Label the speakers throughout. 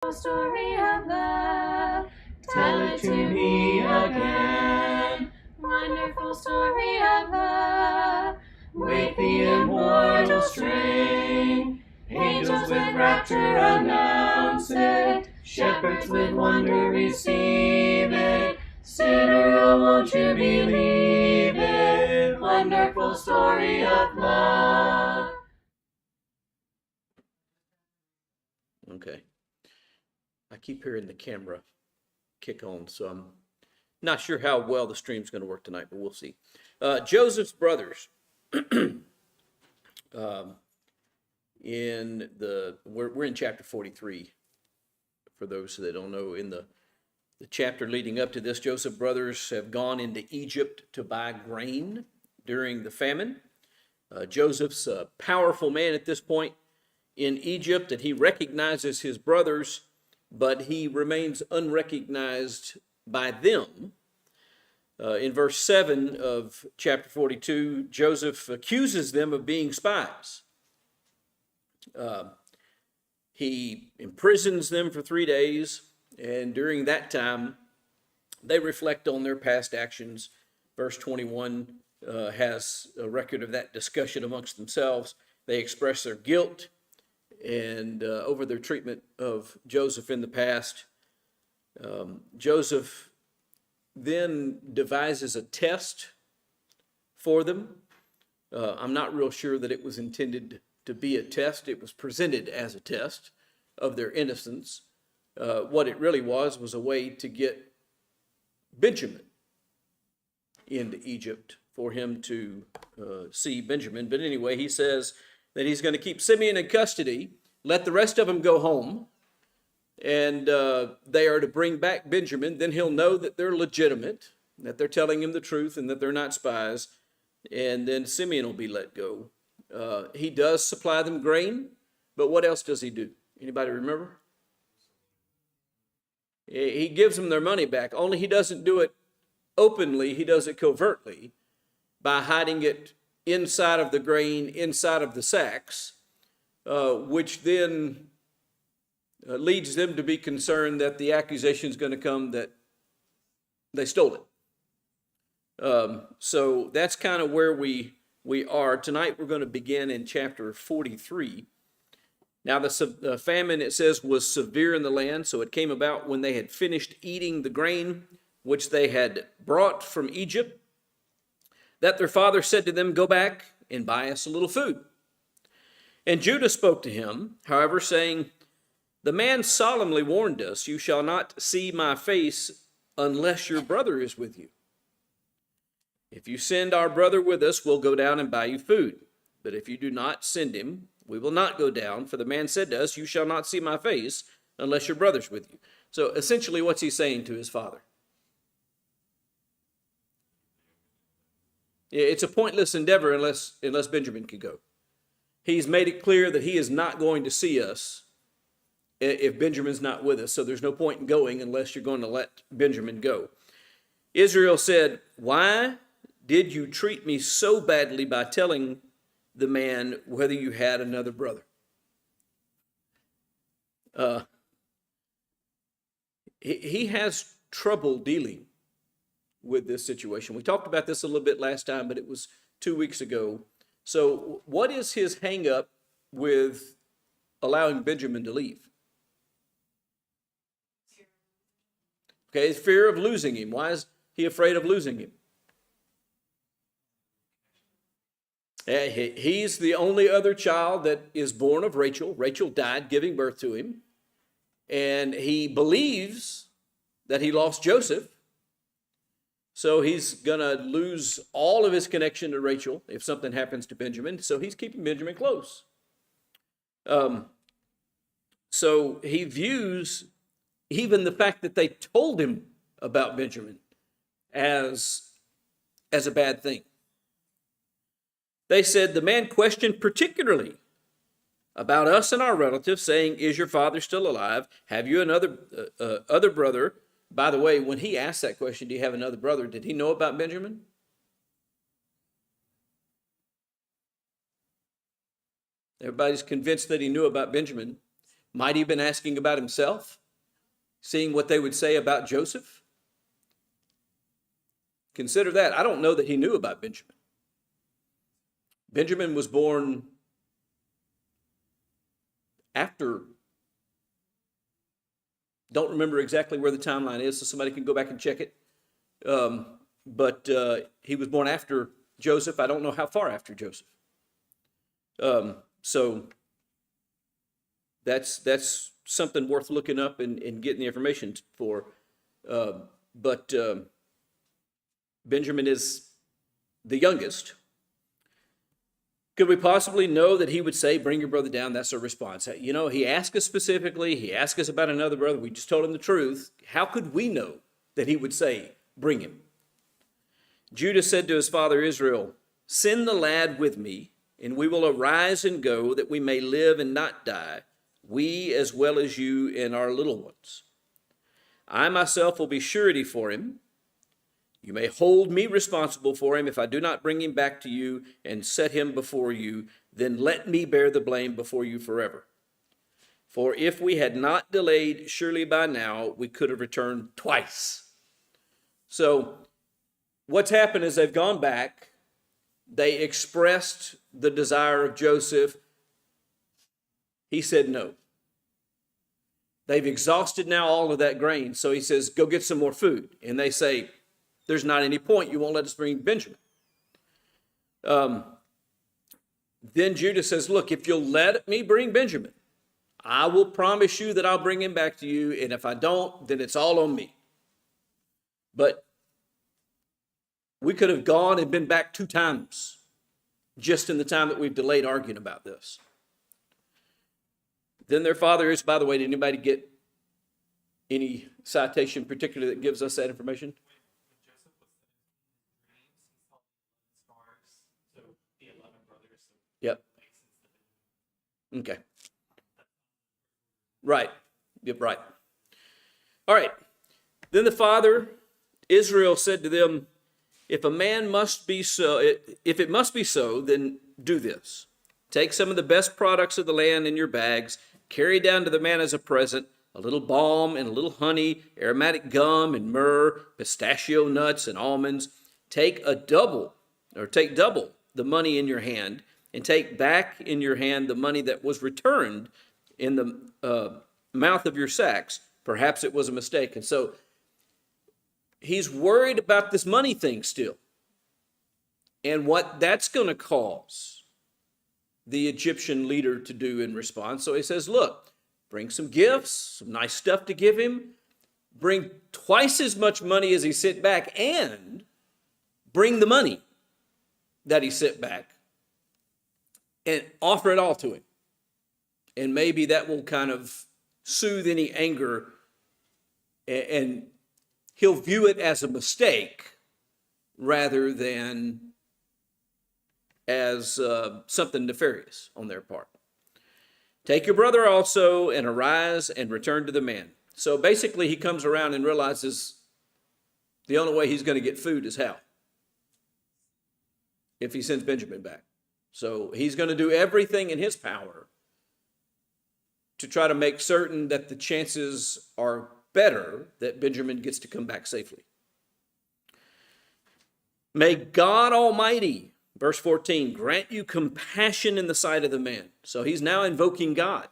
Speaker 1: Story of love, tell it to me again. Wonderful story of love, with the immortal strain. Angels with rapture announce it, shepherds with wonder receive it. Sinner, oh, won't you believe it? Wonderful story of love.
Speaker 2: Okay. I keep hearing the camera kick on, so I'm not sure how well the stream's going to work tonight, but we'll see. Joseph's brothers. We're in chapter 43. For those that don't know, in the chapter leading up to this, Joseph's brothers have gone into Egypt to buy grain during the famine. Joseph's a powerful man at this point in Egypt, and he recognizes his brothers, but he remains unrecognized by them. In verse 7 of chapter 42, Joseph accuses them of being spies. He imprisons them for 3 days, and during that time, they reflect on their past actions. Verse 21 has a record of that discussion amongst themselves. They express their guilt and over their treatment of Joseph in the past. Joseph then devises a test for them. I'm not real sure that it was intended to be a test. It was presented as a test of their innocence. What it really was a way to get Benjamin into Egypt, for him to see Benjamin. But anyway, he says that he's going to keep Simeon in custody, let the rest of them go home, and they are to bring back Benjamin. Then he'll know that they're legitimate, that they're telling him the truth, and that they're not spies, and then Simeon will be let go. He does supply them grain, but what else does he do? Anybody remember? He gives them their money back, only he doesn't do it openly. He does it covertly by hiding it inside of the grain, inside of the sacks, which then leads them to be concerned that the accusation is going to come that they stole it. So that's kind of where we are. Tonight we're going to begin in chapter 43. Now the famine, it says, was severe in the land, so it came about when they had finished eating the grain which they had brought from Egypt, that their father said to them, "Go back and buy us a little food." And Judah spoke to him, however, saying, "The man solemnly warned us, 'You shall not see my face unless your brother is with you. If you send our brother with us, we'll go down and buy you food. But if you do not send him, we will not go down. For the man said to us, 'You shall not see my face unless your brother's with you.'" So essentially, what's he saying to his father? It's a pointless endeavor unless Benjamin can go. He's made it clear that he is not going to see us if Benjamin's not with us. So there's no point in going unless you're going to let Benjamin go. Israel said, "Why did you treat me so badly by telling the man whether you had another brother?" He has trouble dealing with this situation. We talked about this a little bit last time, but it was 2 weeks ago. So what is his hang up with allowing Benjamin to leave? Okay, fear of losing him. Why is he afraid of losing him? He's the only other child that is born of Rachel. Rachel died giving birth to him. And he believes that he lost Joseph. So he's going to lose all of his connection to Rachel if something happens to Benjamin. So he's keeping Benjamin close. So he views even the fact that they told him about Benjamin as a bad thing. They said, "The man questioned particularly about us and our relatives, saying, 'Is your father still alive? Have you another other brother?'" By the way, when he asked that question, "Do you have another brother?" did he know about Benjamin? Everybody's convinced that he knew about Benjamin. Might he have been asking about himself, seeing what they would say about Joseph? Consider that. I don't know that he knew about Benjamin. Benjamin was born after, don't remember exactly where the timeline is, so somebody can go back and check it. But he was born after Joseph. I don't know how far after Joseph. So that's something worth looking up and getting the information for. But Benjamin is the youngest. Could we possibly know that he would say, bring your brother down? That's our response. You know, he asked us specifically. He asked us about another brother. We just told him the truth. How could we know that he would say, bring him? Judah said to his father Israel, send the lad with me, and we will arise and go, that we may live and not die, we as well as you and our little ones. I myself will be surety for him. You may hold me responsible for him. If I do not bring him back to you and set him before you, then let me bear the blame before you forever. For if we had not delayed, surely by now we could have returned twice. So what's happened is they've gone back. They expressed the desire of Joseph. He said no. They've exhausted now all of that grain. So he says, go get some more food. And they say, there's not any point. You won't let us bring Benjamin. Then Judah says, look, if you'll let me bring Benjamin, I will promise you that I'll bring him back to you. And if I don't, then it's all on me. But we could have gone and been back 2 times just in the time that we've delayed arguing about this. Then their father is, by the way, did anybody get any citation particularly that gives us that information? Yep. Okay. Right. Yep, right. All right. Then the father, Israel, said to them, if it must be so, then do this. Take some of the best products of the land in your bags, carry down to the man as a present a little balm and a little honey, aromatic gum and myrrh, pistachio nuts and almonds. Take double the money in your hand, and take back in your hand the money that was returned in the mouth of your sacks. Perhaps it was a mistake. And so he's worried about this money thing still, and what that's going to cause the Egyptian leader to do in response. So he says, look, bring some gifts, some nice stuff to give him. Bring twice as much money as he sent back, and bring the money that he sent back and offer it all to him. And maybe that will kind of soothe any anger, and he'll view it as a mistake rather than as something nefarious on their part. Take your brother also, and arise and return to the man. So basically he comes around and realizes the only way he's going to get food is how? If he sends Benjamin back. So he's going to do everything in his power to try to make certain that the chances are better that Benjamin gets to come back safely. May God Almighty, verse 14, grant you compassion in the sight of the man. So he's now invoking God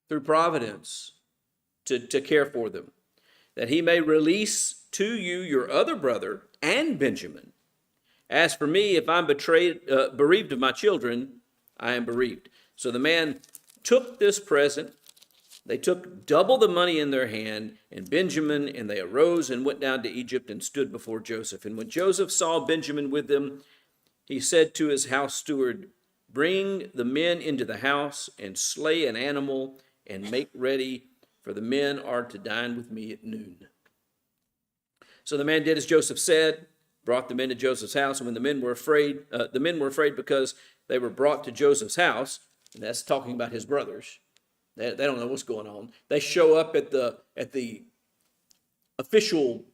Speaker 2: through providence to care for them, that he may release to you your other brother and Benjamin. As for me, if I'm bereaved of my children, I am bereaved. So the man took this present. They took double the money in their hand, and Benjamin, and they arose and went down to Egypt and stood before Joseph. And when Joseph saw Benjamin with them, he said to his house steward, bring the men into the house and slay an animal and make ready, for the men are to dine with me at noon. So the man did as Joseph said, brought them into Joseph's house. And when the men were afraid because they were brought to Joseph's house, and that's talking about his brothers. They don't know what's going on. They show up at the official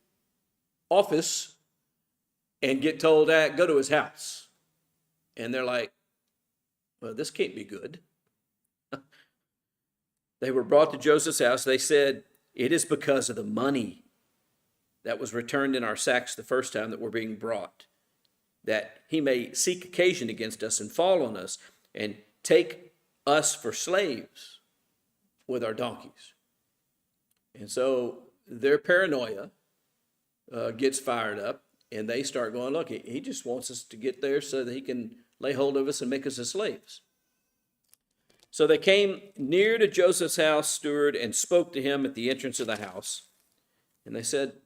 Speaker 2: office and get told, go to his house. And they're like, well, this can't be good. they were brought to Joseph's house, they said, "It is because of the money that was returned in our sacks the first time that we're being brought, that he may seek occasion against us and fall on us and take us for slaves with our donkeys." And so their paranoia gets fired up, and they start going, "Look, he just wants us to get there so that he can lay hold of us and make us his slaves." So they came near to Joseph's house steward and spoke to him at the entrance of the house. And they said,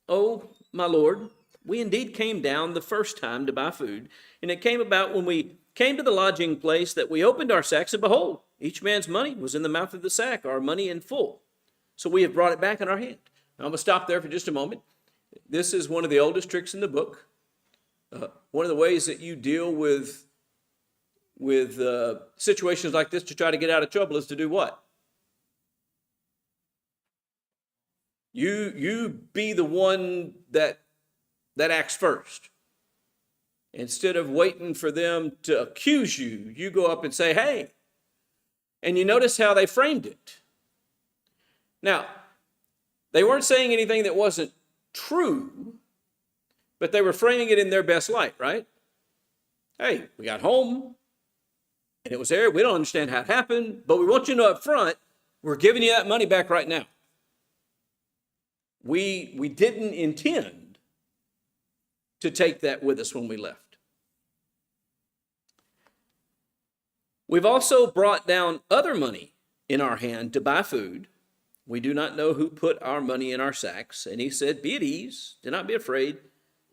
Speaker 2: "Oh, my lord, we indeed came down the first time to buy food. And it came about when we came to the lodging place that we opened our sacks, and behold, each man's money was in the mouth of the sack, our money in full. So we have brought it back in our hand." Now, I'm going to stop there for just a moment. This is one of the oldest tricks in the book. One of the ways that you deal with situations like this to try to get out of trouble is to do what? You be the one that acts first. Instead of waiting for them to accuse you, you go up and say, "Hey." And you notice how they framed it. Now, they weren't saying anything that wasn't true, but they were framing it in their best light, right? "Hey, we got home, and it was there. We don't understand how it happened, but we want you to know up front, we're giving you that money back right now. We didn't intend to take that with us when we left. We've also brought down other money in our hand to buy food. We do not know who put our money in our sacks." And he said, "Be at ease, do not be afraid.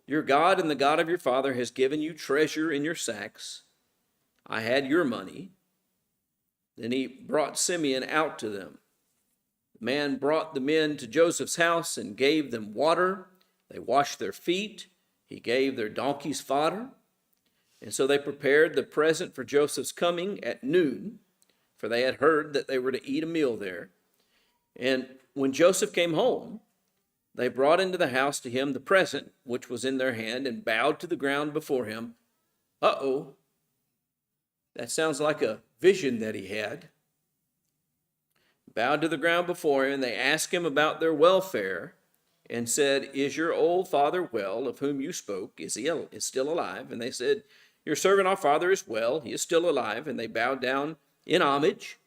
Speaker 2: Your God and the God of your father has given you treasure in your sacks. I had your money." Then he brought Simeon out to them. The man brought the men to Joseph's house and gave them water. They washed their feet. He gave their donkeys fodder. And so they prepared the present for Joseph's coming at noon, for they had heard that they were to eat a meal there. And when Joseph came home, they brought into the house to him the present which was in their hand and bowed to the ground before him. Uh-oh. That sounds like a vision that he had. Bowed to the ground before him. They asked him about their welfare and said, "Is your old father well, of whom you spoke? Is he still alive?" And they said, "Your servant our father is well. He is still alive." And they bowed down in homage.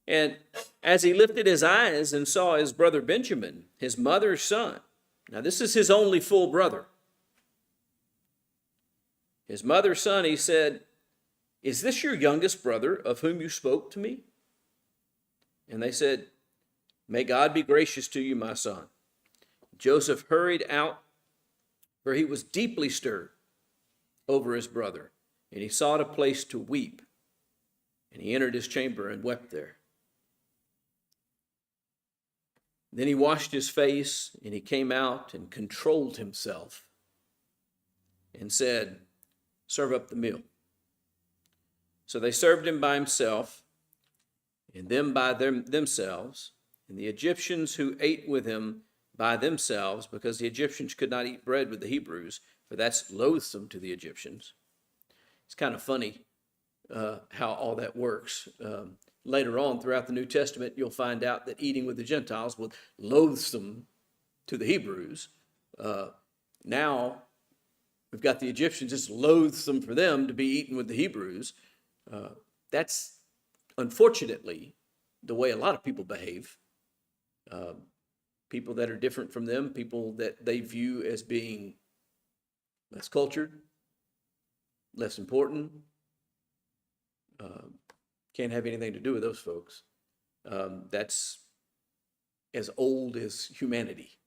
Speaker 2: And as he lifted his eyes and saw his brother Benjamin, his mother's son. Now this is his only full brother. His mother's son, he said, "Is this your youngest brother of whom you spoke to me?" And they said, "May God be gracious to you, my son." Joseph hurried out, for he was deeply stirred over his brother, and he sought a place to weep. And he entered his chamber and wept there. Then he washed his face, and he came out and controlled himself and said, "Serve up the meal." So they served him by himself, and them by themselves, and the Egyptians who ate with him by themselves, because the Egyptians could not eat bread with the Hebrews, for that's loathsome to the Egyptians. It's kind of funny how all that works. Later on throughout the New Testament, you'll find out that eating with the Gentiles was loathsome to the Hebrews. Now we've got the Egyptians, it's loathsome for them to be eaten with the Hebrews. That's unfortunately the way a lot of people behave. People that are different from them, people that they view as being less cultured, less important, can't have anything to do with those folks. That's as old as humanity.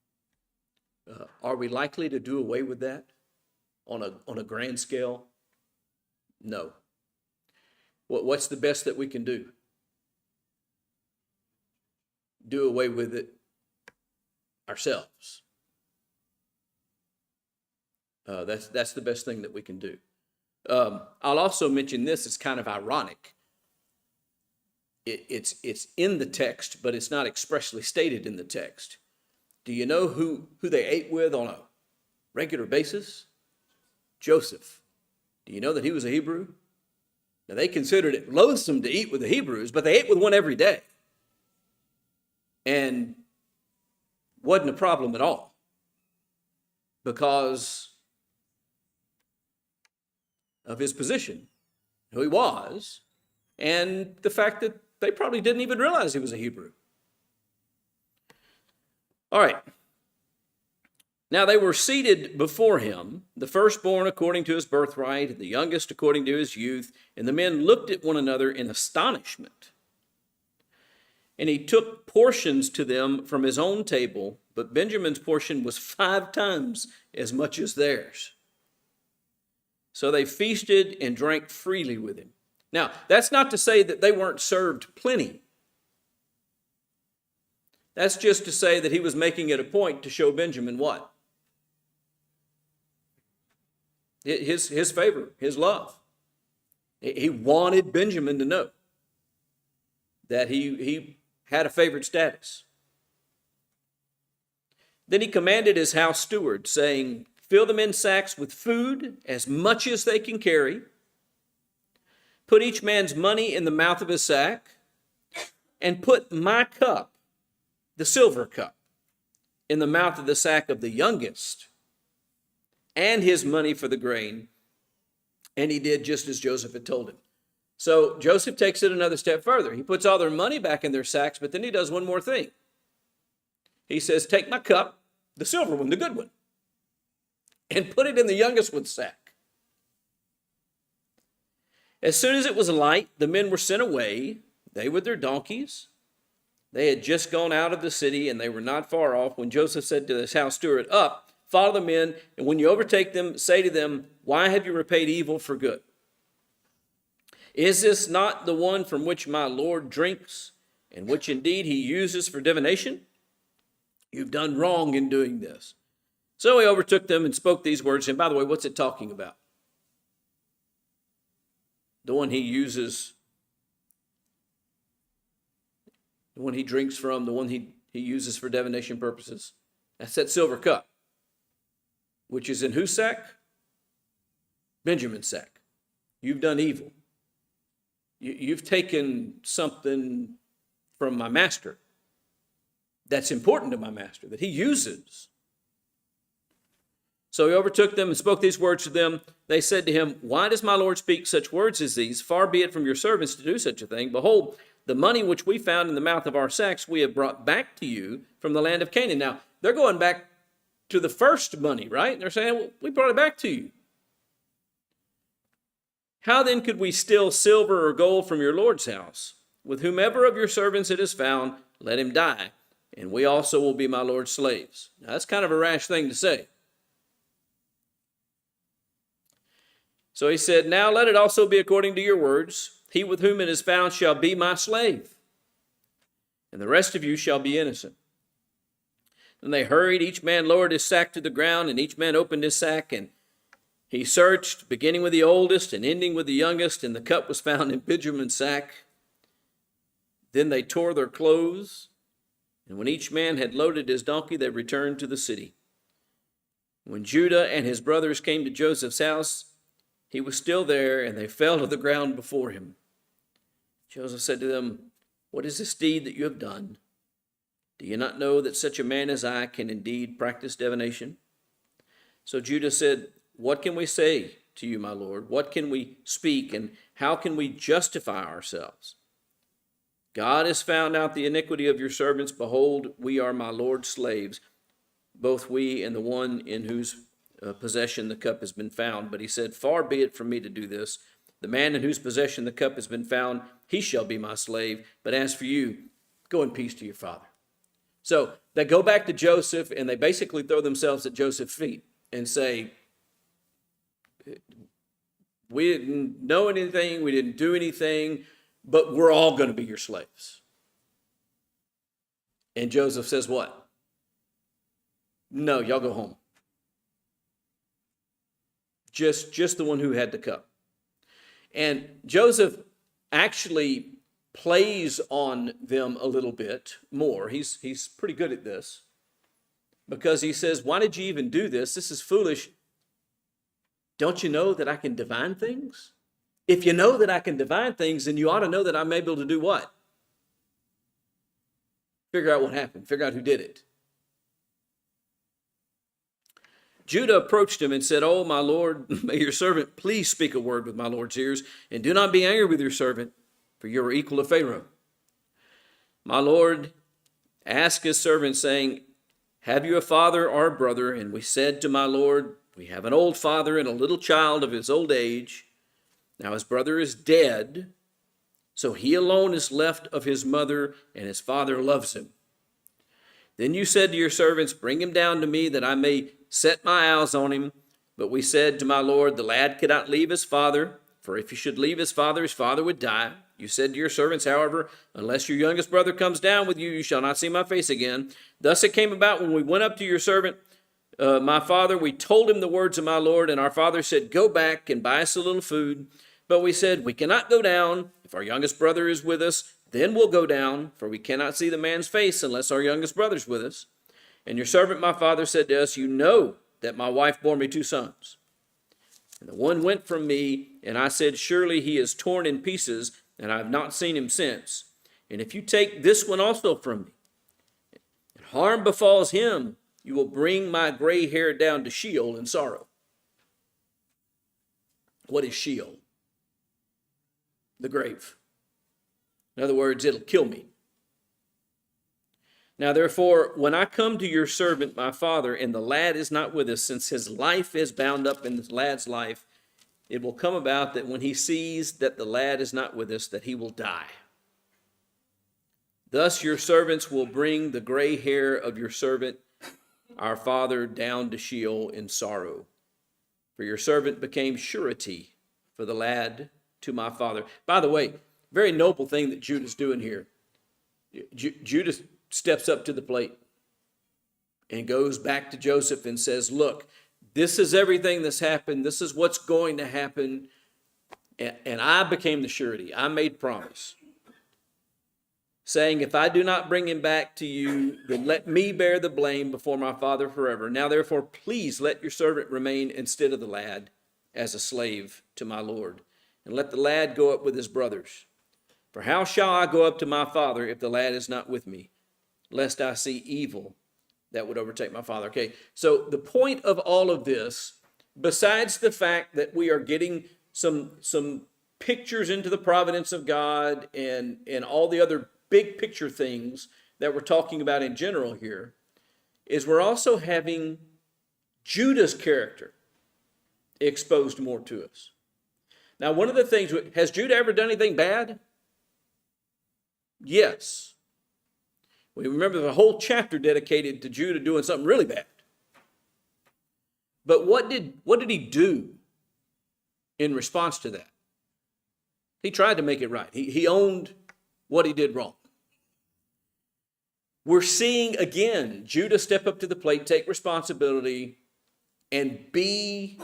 Speaker 2: Are we likely to do away with that on a grand scale? No. What's the best that we can do? Do away with it ourselves. That's the best thing that we can do. I'll also mention this. It's kind of ironic. It's in the text, but it's not expressly stated in the text. Do you know who they ate with on a regular basis? Joseph. Do you know that he was a Hebrew? Now, they considered it loathsome to eat with the Hebrews, but they ate with one every day. and wasn't a problem at all because of his position, who he was, and the fact that they probably didn't even realize he was a Hebrew. All right. Now they were seated before him, the firstborn according to his birthright, and the youngest according to his youth. And the men looked at one another in astonishment. And he took portions to them from his own table, but Benjamin's portion was 5 times as much as theirs. So they feasted and drank freely with him. Now, that's not to say that they weren't served plenty. That's just to say that he was making it a point to show Benjamin what? His favor, his love. He wanted Benjamin to know that he had a favored status. Then he commanded his house steward, saying, fill the men's sacks with food, as much as they can carry. Put each man's money in the mouth of his sack, and put my cup, the silver cup, in the mouth of the sack of the youngest, and his money for the grain. And he did just as Joseph had told him. So Joseph takes it another step further. He puts all their money back in their sacks, but then he does one more thing. He says, take my cup, the silver one, the good one, and put it in the youngest one's sack. As soon as it was light, the men were sent away, they with their donkeys. They had just gone out of the city, and they were not far off when Joseph said to his house steward, up, follow the men, and when you overtake them, say to them, why have you repaid evil for good? Is this not the one from which my Lord drinks, and which indeed he uses for divination? You've done wrong in doing this. So he overtook them and spoke these words. And by the way, what's it talking about? The one he uses, the one he drinks from, the one he uses for divination purposes. That's that silver cup, which is in whose sack? Benjamin's sack. You've done evil. You've taken something from my master that's important to my master, that he uses. So he overtook them and spoke these words to them. They said to him, why does my Lord speak such words as these? Far be it from your servants to do such a thing. Behold, the money which we found in the mouth of our sacks we have brought back to you from the land of Canaan. Now, they're going back to the first money, right? And they're saying, well, we brought it back to you. How then could we steal silver or gold from your Lord's house? With whomever of your servants it is found, let him die, and we also will be my Lord's slaves. Now, that's kind of a rash thing to say. So he said, now let it also be according to your words. He with whom it is found shall be my slave, and the rest of you shall be innocent. Then they hurried, each man lowered his sack to the ground, and each man opened his sack, and he searched, beginning with the oldest and ending with the youngest, and the cup was found in Benjamin's sack. Then they tore their clothes, and when each man had loaded his donkey, they returned to the city. When Judah and his brothers came to Joseph's house, he was still there, and they fell to the ground before him. Joseph said to them, what is this deed that you have done? Do you not know that such a man as I can indeed practice divination? So Judah said, what can we say to you, my Lord? What can we speak, and how can we justify ourselves? God has found out the iniquity of your servants. Behold, we are my Lord's slaves, both we and the one in whose possession the cup has been found. But he said, far be it from me to do this. The man in whose possession the cup has been found, he shall be my slave. But as for you, go in peace to your father. So they go back to Joseph, and they basically throw themselves at Joseph's feet and say, we didn't know anything, we didn't do anything, but we're all going to be your slaves. And Joseph says what? No, y'all go home. Just the one who had the cup. And Joseph actually plays on them a little bit more. He's pretty good at this, because he says, why did you even do this? This is foolish. Don't you know that I can divine things? If you know that I can divine things, then you ought to know that I'm able to do what? Figure out what happened. Figure out who did it. Judah approached him and said, "Oh, my lord, may your servant please speak a word with my lord's ears, and do not be angry with your servant, for you are equal to Pharaoh." My lord asked his servant, saying, "Have you a father or a brother?" And we said to my lord, "We have an old father and a little child of his old age. Now his brother is dead, so he alone is left of his mother, and his father loves him." Then you said to your servants, "Bring him down to me, that I may set my eyes on him." But we said to my lord, "The lad cannot leave his father, for if he should leave his father would die." You said to your servants, however, "Unless your youngest brother comes down with you, you shall not see my face again." Thus it came about, when we went up to your servant, my father, we told him the words of my lord, and our father said, "Go back and buy us a little food." But we said, "We cannot go down. If our youngest brother is with us, then we'll go down, for we cannot see the man's face unless our youngest brother's with us." And your servant, my father, said to us, "You know that my wife bore me 2 sons. And the one went from me, and I said, surely he is torn in pieces, and I have not seen him since. And if you take this one also from me, and harm befalls him, you will bring my gray hair down to Sheol in sorrow." What is Sheol? The grave. In other words, it'll kill me. "Now therefore, when I come to your servant, my father, and the lad is not with us, since his life is bound up in this lad's life, it will come about that when he sees that the lad is not with us, that he will die. Thus your servants will bring the gray hair of your servant, our father, down to Sheol in sorrow. For your servant became surety for the lad to my father." By the way, very noble thing that Judah's doing here. Judah steps up to the plate and goes back to Joseph and says, "Look, this is everything that's happened. This is what's going to happen. And I became the surety. I made promise, saying, if I do not bring him back to you, then let me bear the blame before my father forever. Now therefore, please let your servant remain instead of the lad as a slave to my lord, and let the lad go up with his brothers. For how shall I go up to my father if the lad is not with me, lest I see evil that would overtake my father?" Okay, so the point of all of this, besides the fact that we are getting some pictures into the providence of God and all the other big picture things that we're talking about in general here, is we're also having Judah's character exposed more to us. Now, one of the things, has Judah ever done anything bad? Yes. We remember the whole chapter dedicated to Judah doing something really bad. But what did he do in response to that? He tried to make it right. He owned what he did wrong. We're seeing again Judah step up to the plate, take responsibility, and he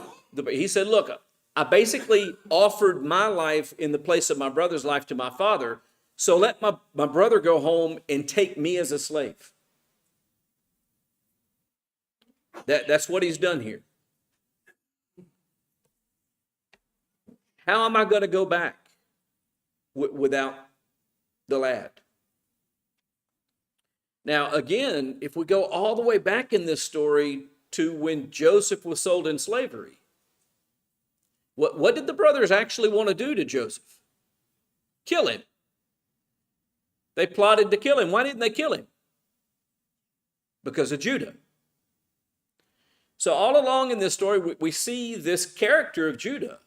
Speaker 2: said, "Look, I basically offered my life in the place of my brother's life to my father, so let my brother go home and take me as a slave." That's what he's done here. How am I going to go back without the lad? Now, again, if we go all the way back in this story to when Joseph was sold in slavery, what did the brothers actually want to do to Joseph? Kill him. They plotted to kill him. Why didn't they kill him? Because of Judah. So all along in this story, we see this character of Judah.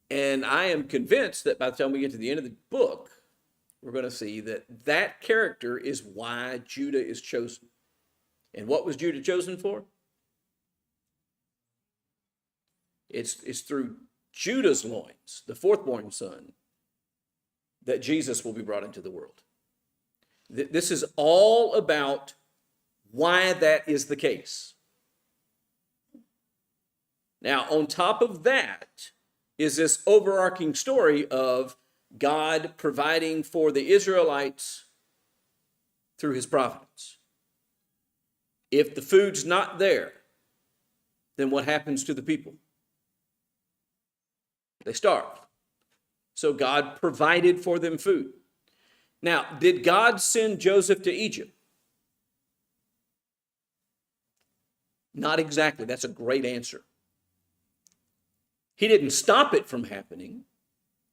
Speaker 2: And I am convinced that by the time we get to the end of the book, we're going to see that character is why Judah is chosen. And what was Judah chosen for? It's through Judah's loins, the fourth-born son, that Jesus will be brought into the world. This is all about why that is the case. Now, on top of that is this overarching story of God providing for the Israelites through his providence. If the food's not there, then what happens to the people? They starve. So God provided for them food. Now, did God send Joseph to Egypt? Not exactly. That's a great answer. He didn't stop it from happening,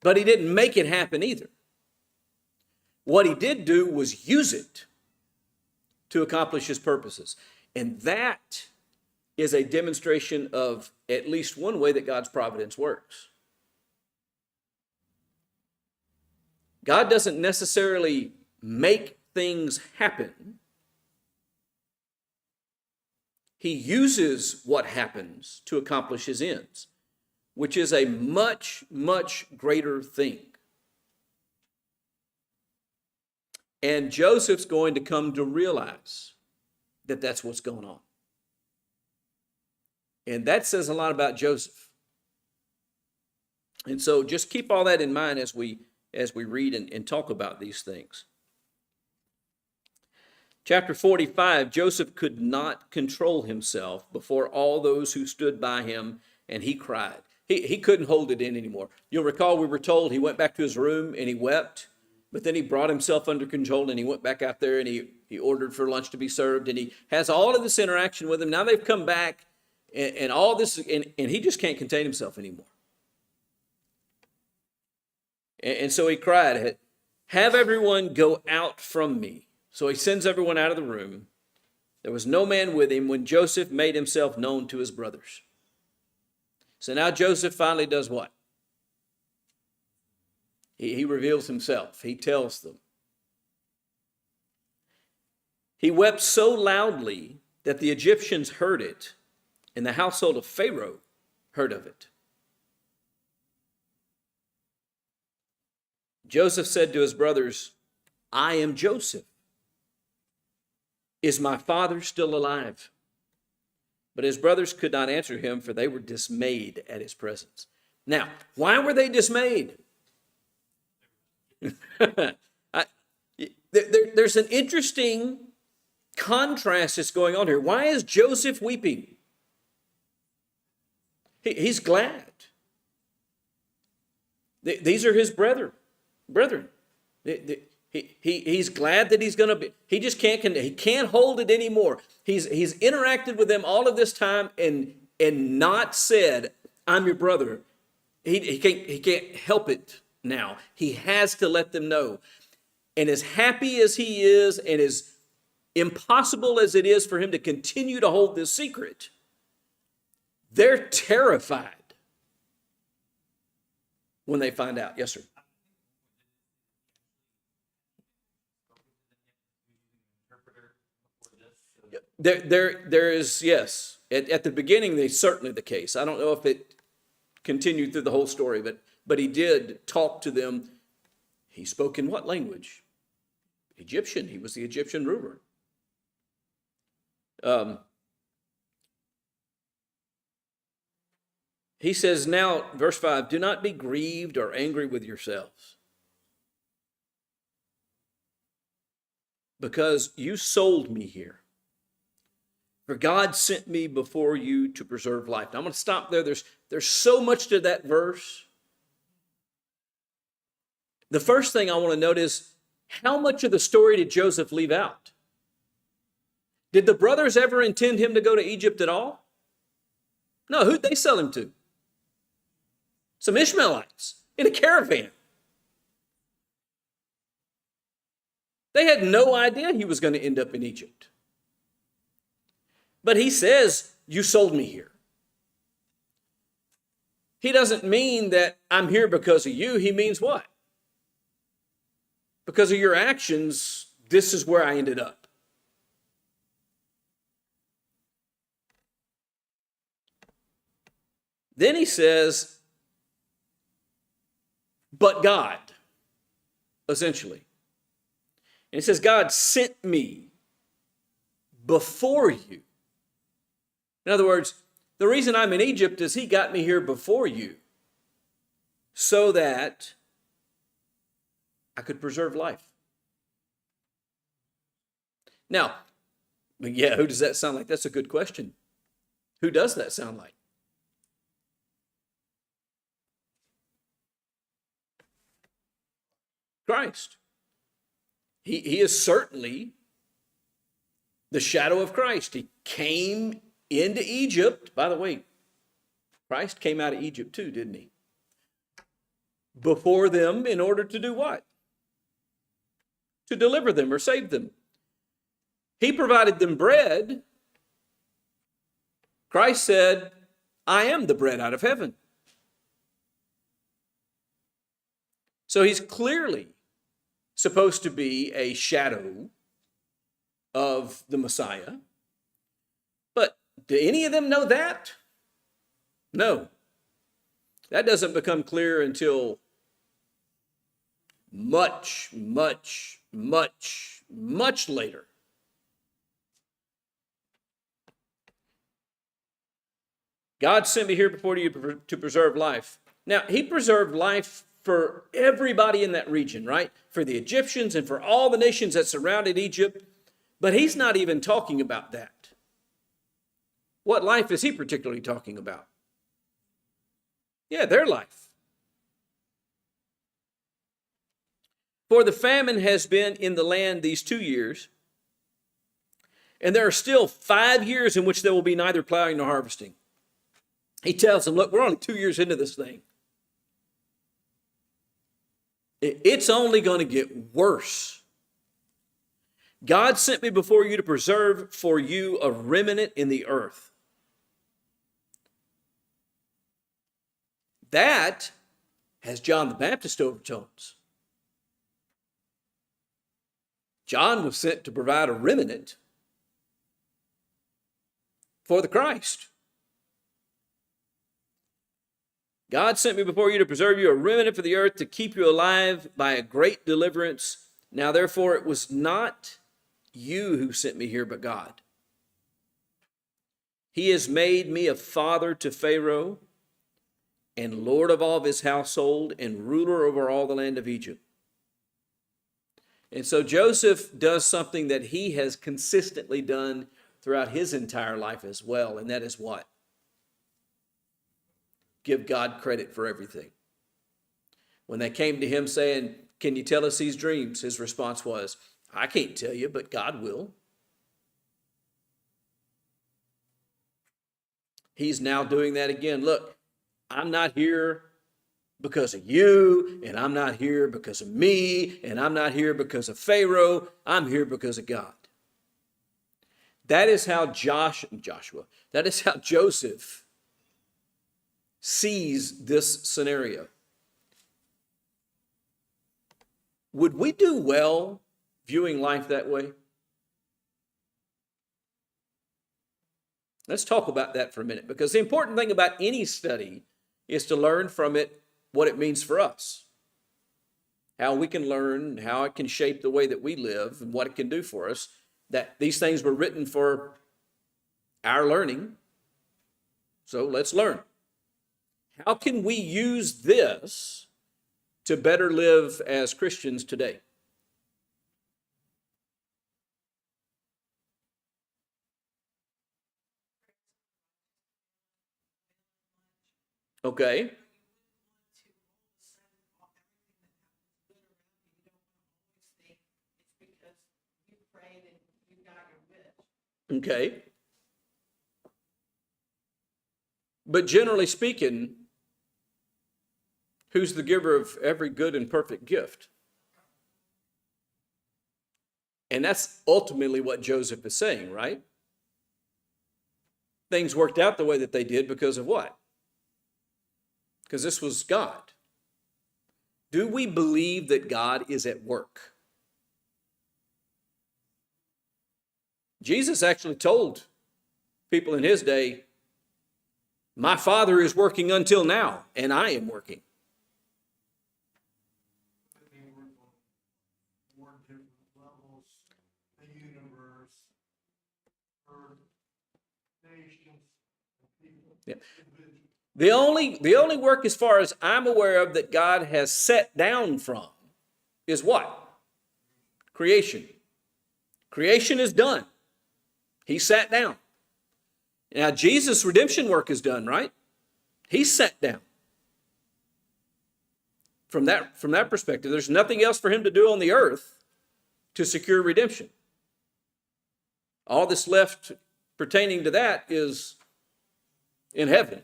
Speaker 2: but he didn't make it happen either. What he did do was use it to accomplish his purposes. And that is a demonstration of at least one way that God's providence works. God doesn't necessarily make things happen. He uses what happens to accomplish his ends, which is a much, much greater thing. And Joseph's going to come to realize that that's what's going on. And that says a lot about Joseph. And so just keep all that in mind as we read and talk about these things. Chapter 45, Joseph could not control himself before all those who stood by him, and he cried. He couldn't hold it in anymore. You'll recall we were told he went back to his room and he wept, but then he brought himself under control and he went back out there and he ordered for lunch to be served, and he has all of this interaction with them. Now they've come back and all this, and he just can't contain himself anymore. And so he cried, "Have everyone go out from me." So he sends everyone out of the room. There was no man with him when Joseph made himself known to his brothers. So now Joseph finally does what? He reveals himself. He tells them. He wept so loudly that the Egyptians heard it, and the household of Pharaoh heard of it. Joseph said to his brothers, "I am Joseph. Is my father still alive?" But his brothers could not answer him, for they were dismayed at his presence. Now, why were they dismayed? There's an interesting contrast that's going on here. Why is Joseph weeping? He's glad. These are his brethren. He's glad that he's going to be. He just can't hold it anymore. He's interacted with them all of this time and not said, "I'm your brother." He can't help it now. He has to let them know. And as happy as he is, and as impossible as it is for him to continue to hold this secret, they're terrified when they find out. Yes, sir. There is, yes. At the beginning, they certainly the case. I don't know if it continued through the whole story, but he did talk to them. He spoke in what language? Egyptian. He was the Egyptian ruler. He says now, verse 5, "Do not be grieved or angry with yourselves, because you sold me here. For God sent me before you to preserve life." Now I'm going to stop there. There's so much to that verse. The first thing I want to note is, how much of the story did Joseph leave out? Did the brothers ever intend him to go to Egypt at all? No, who'd they sell him to? Some Ishmaelites in a caravan. They had no idea he was going to end up in Egypt. But he says, "You sold me here." He doesn't mean that I'm here because of you. He means what? Because of your actions, this is where I ended up. Then he says, "But God," essentially. And he says, "God sent me before you." In other words, the reason I'm in Egypt is he got me here before you so that I could preserve life. Now, yeah, who does that sound like? That's a good question. Who does that sound like? Christ. He is certainly the shadow of Christ. He came into Egypt. By the way, Christ came out of Egypt too, didn't he? Before them in order to do what? To deliver them or save them. He provided them bread. Christ said, I am the bread out of heaven. So he's clearly supposed to be a shadow of the Messiah. But do any of them know that? No. That doesn't become clear until much, much, much, much later. God sent me here before you to preserve life. Now, he preserved life for everybody in that region, right? For the Egyptians and for all the nations that surrounded Egypt. But he's not even talking about that. What life is he particularly talking about? Yeah, their life. For the famine has been in the land these 2 years, and there are still 5 years in which there will be neither plowing nor harvesting. He tells them, look, we're only 2 years into this thing. It's only going to get worse. God sent me before you to preserve for you a remnant in the earth. That has John the Baptist overtones. John was sent to provide a remnant for the Christ. God sent me before you to preserve you a remnant for the earth, to keep you alive by a great deliverance. Now, therefore, it was not you who sent me here, but God. He has made me a father to Pharaoh, and Lord of all of his household, and ruler over all the land of Egypt. And so Joseph does something that he has consistently done throughout his entire life as well, and that is what? Give God credit for everything. When they came to him saying, can you tell us these dreams? His response was, I can't tell you, but God will. He's now doing that again. Look, I'm not here because of you, and I'm not here because of me, and I'm not here because of Pharaoh. I'm here because of God. That is how that is how Joseph sees this scenario. Would we do well viewing life that way? Let's talk about that for a minute, because the important thing about any study is to learn from it what it means for us, how we can learn, how it can shape the way that we live, and what it can do for us. That these things were written for our learning, so let's learn. How can we use this to better live as Christians today? Okay. Okay. But generally speaking, who's the giver of every good and perfect gift? And that's ultimately what Joseph is saying, right? Things worked out the way that they did because of what? Because this was God. Do we believe that God is at work? Jesus actually told people in his day, my Father is working until now, and I am working. Yeah. The only work, as far as I'm aware of, that God has sat down from is what? Creation. Creation is done. He sat down. Now, Jesus' redemption work is done, right? He sat down. From that perspective, there's nothing else for him to do on the earth to secure redemption. All that's left pertaining to that is in heaven.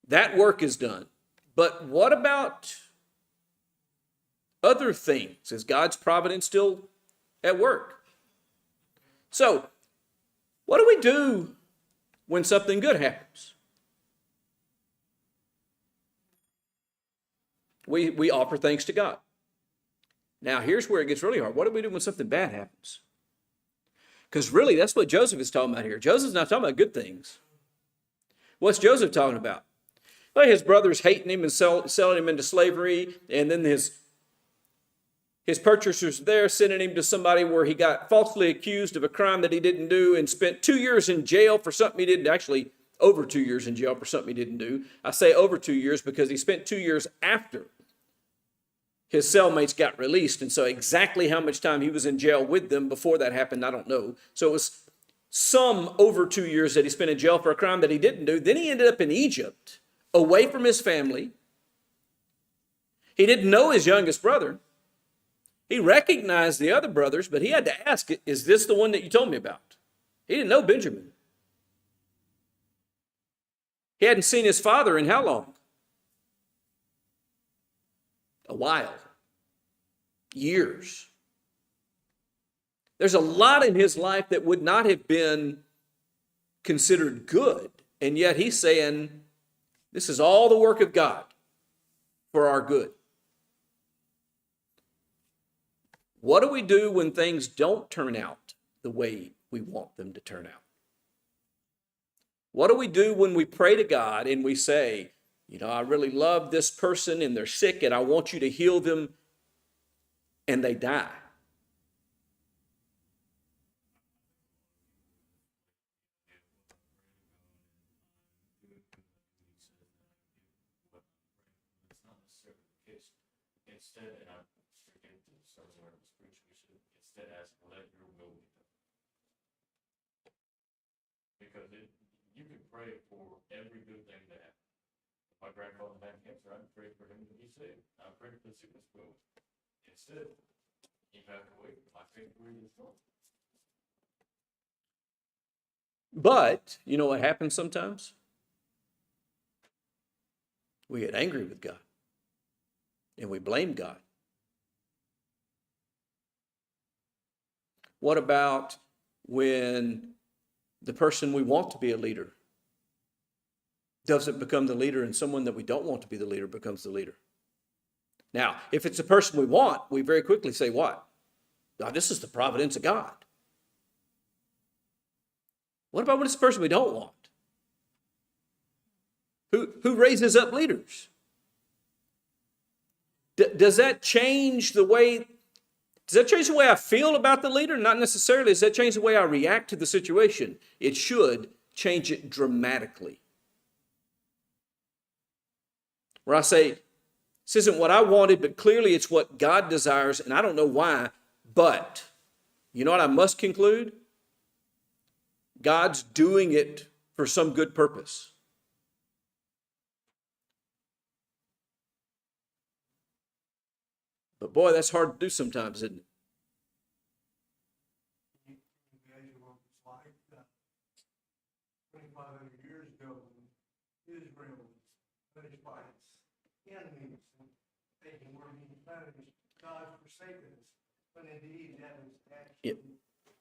Speaker 2: That work is done. But what about other things? Is God's providence still at work? So, what do we do when something good happens? We offer thanks to God. Now, here's where it gets really hard. What do we do when something bad happens? Because really, that's what Joseph is talking about here. Joseph's not talking about good things. What's Joseph talking about? Well, his brothers hating him and selling him into slavery, and then his purchasers there sending him to somebody where he got falsely accused of a crime that he didn't do and spent 2 years in jail for something he didn't, actually over 2 years in jail for something he didn't do. I say over 2 years because he spent 2 years after his cellmates got released, and so exactly how much time he was in jail with them before that happened, I don't know. So it was some over 2 years that he spent in jail for a crime that he didn't do. Then he ended up in Egypt, away from his family. He didn't know his youngest brother. He recognized the other brothers, but he had to ask, is this the one that you told me about? He didn't know Benjamin. He hadn't seen his father in how long? A while. Years. There's a lot in his life that would not have been considered good, and yet he's saying, this is all the work of God for our good. What do we do when things don't turn out the way we want them to turn out? What do we do when we pray to God and we say, I really love this person and they're sick and I want you to heal them, and they die?
Speaker 1: Instead, and I forget the sermon where it was preached, we should instead ask, let your will be done. Because you can pray for every good thing to happen. If my grandfather had cancer, I'd pray for him to be saved. I prayed for the sickness will. Instead, he passed away. My faith really is gone.
Speaker 2: But, you know what happens sometimes? We get angry with God. And we blame God. What about when the person we want to be a leader doesn't become the leader and someone that we don't want to be the leader becomes the leader? Now, if it's a person we want, we very quickly say what? Now, this is the providence of God. What about when it's a person we don't want? Who raises up leaders? Does that change the way I feel about the leader? Not necessarily. Does that change the way I react to the situation? It should change it dramatically. Where I say, this isn't what I wanted, but clearly it's what God desires, and I don't know why, but you know what I must conclude? God's doing it for some good purpose. But boy, that's hard to do sometimes, isn't it?
Speaker 3: Like 2,500 years ago, when Israel was punished by its enemies and thinking we're being punished, God forsaken us. But indeed, that was actually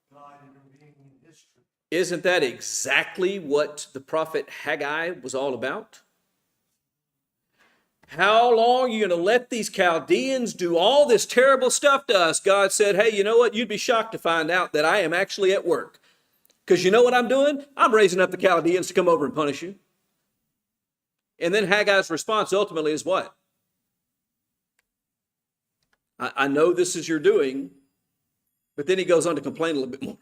Speaker 3: God intervening in history.
Speaker 2: Isn't that exactly what the prophet Haggai was all about? How long are you going to let these Chaldeans do all this terrible stuff to us? God said, hey, you know what? You'd be shocked to find out that I am actually at work. Because you know what I'm doing? I'm raising up the Chaldeans to come over and punish you. And then Haggai's response ultimately is what? I know this is your doing, but then he goes on to complain a little bit more,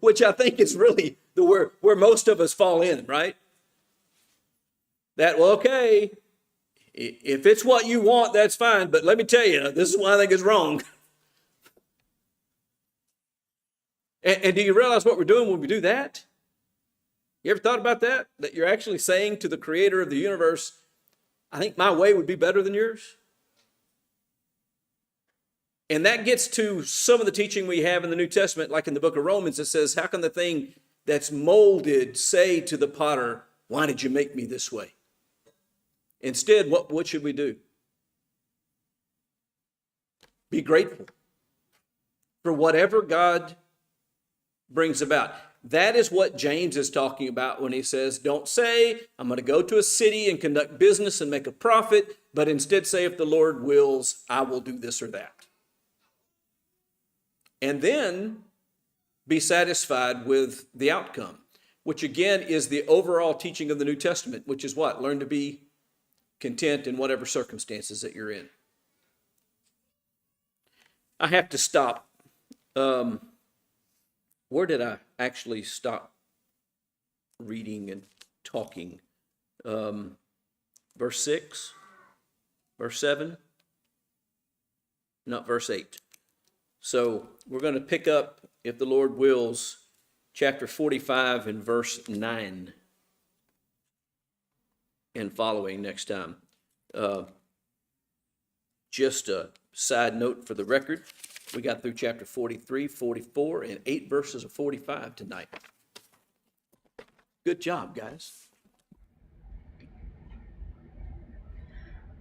Speaker 2: which I think is really where most of us fall in, right? That, well, okay, if it's what you want, that's fine. But let me tell you, this is what I think is wrong. And do you realize what we're doing when we do that? You ever thought about that? That you're actually saying to the creator of the universe, I think my way would be better than yours? And that gets to some of the teaching we have in the New Testament, like in the book of Romans. It says, how can the thing that's molded say to the potter, why did you make me this way? Instead, what should we do? Be grateful for whatever God brings about. That is what James is talking about when he says, don't say, I'm going to go to a city and conduct business and make a profit, but instead say, if the Lord wills, I will do this or that. And then be satisfied with the outcome, which again is the overall teaching of the New Testament, which is what? Learn to be content in whatever circumstances that you're in. I have to stop. Where did I actually stop reading and talking? Verse 6? Verse 7? Not verse 8. So we're going to pick up, if the Lord wills, chapter 45 and verse 9 and following next time. Just a side note for the record, we got through chapter 43, 44, and 8 verses of 45 tonight. Good job, guys.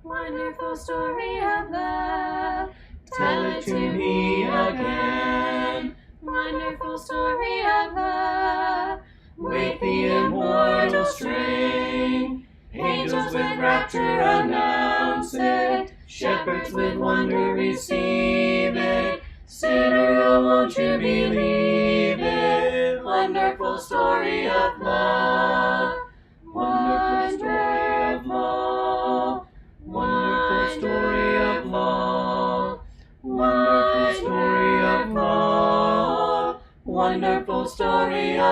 Speaker 4: Wonderful story of love, tell it to me again. Wonderful story of love, with the immortal strain. Angels with rapture announce it, shepherds with wonder receive it. Sinner, oh, won't you believe it? Wonderful story of love, wonderful story of love, wonderful story of love, wonderful story of love, wonderful story of